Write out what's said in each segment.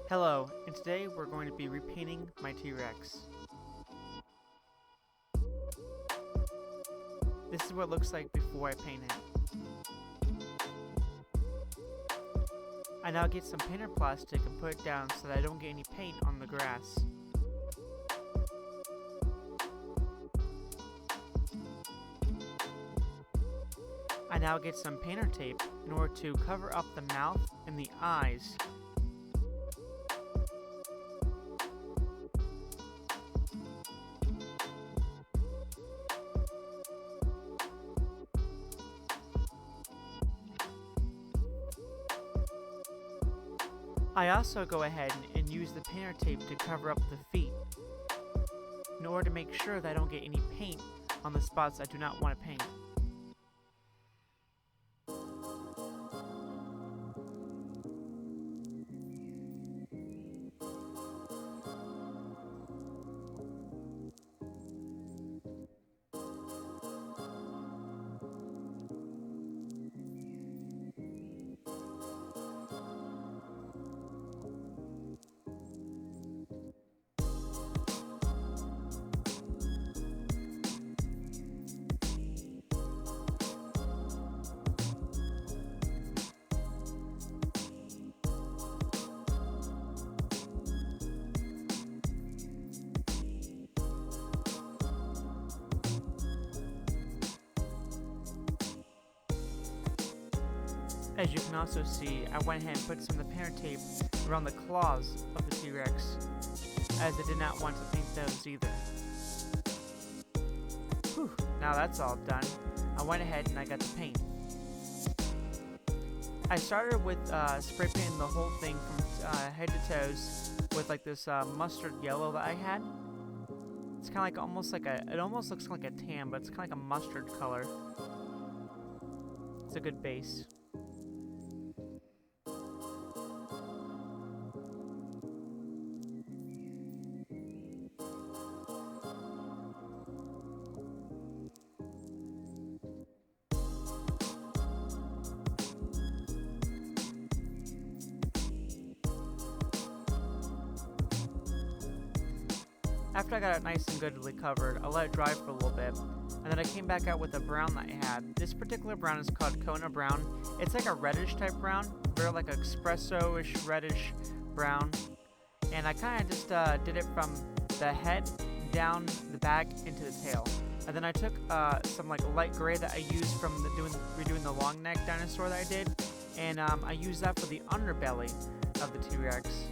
Hello, and today we're going to be repainting my T-Rex. This is what it looks like before I paint it. I now get some painter plastic and put it down so that I don't get any paint on the grass. I now get some painter tape in order to cover up the mouth and the eyes. I also go ahead and use the painter tape to cover up the feet in order to make sure that I don't get any paint on the spots I do not want to paint. As you can also see, I went ahead and put some of the painter tape around the claws of the T-Rex, as I did not want to paint those either. Whew, now that's all done, I went ahead and I got the paint. I started with spray painting the whole thing from head to toes with like this mustard yellow that I had. It's kind of like it almost looks like a tan, but it's kind of like a mustard color. It's a good base. After I got it nice and goodly covered, I let it dry for a little bit, and then I came back out with the brown that I had. This particular brown is called Kona brown. It's like a reddish type brown, very like an espresso-ish reddish brown. And I kind of just did it from the head down the back into the tail. And then I took some like light gray that I used from redoing the long neck dinosaur that I did, and I used that for the underbelly of the T-Rex.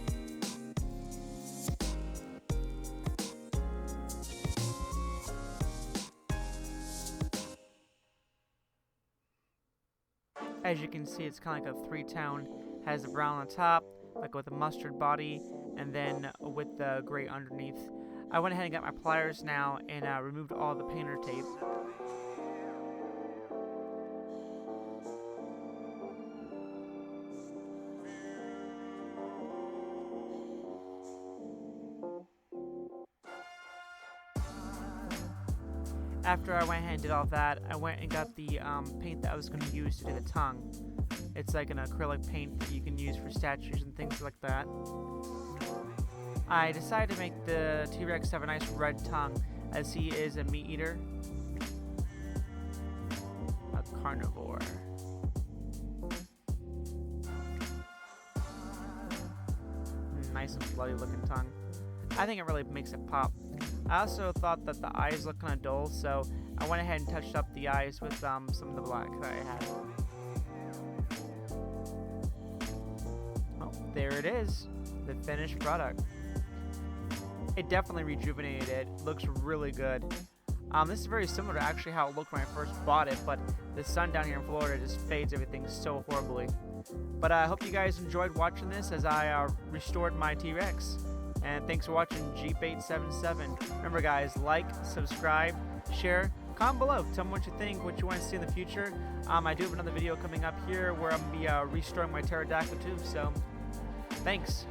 As you can see, it's kind of like a three-tone. Has the brown on the top, like with a mustard body, and then with the gray underneath. I went ahead and got my pliers now and removed all the painter tape. After I went ahead and did all that, I went and got the paint that I was going to use to do the tongue. It's like an acrylic paint that you can use for statues and things like that. I decided to make the T-Rex have a nice red tongue, as he is a meat eater. A carnivore. Nice and bloody looking tongue. I think it really makes it pop. I also thought that the eyes looked kind of dull, so I went ahead and touched up the eyes with some of the black that I had. Oh, there it is, the finished product. It definitely rejuvenated it. Looks really good. This is very similar to actually how it looked when I first bought it, but the sun down here in Florida just fades everything so horribly. But I hope you guys enjoyed watching this as I restored my T-Rex. And thanks for watching Jeep877. Remember guys, like, subscribe, share, comment below. Tell me what you think, what you want to see in the future. I do have another video coming up here where I'm going to be restoring my pterodactyl too. So, thanks.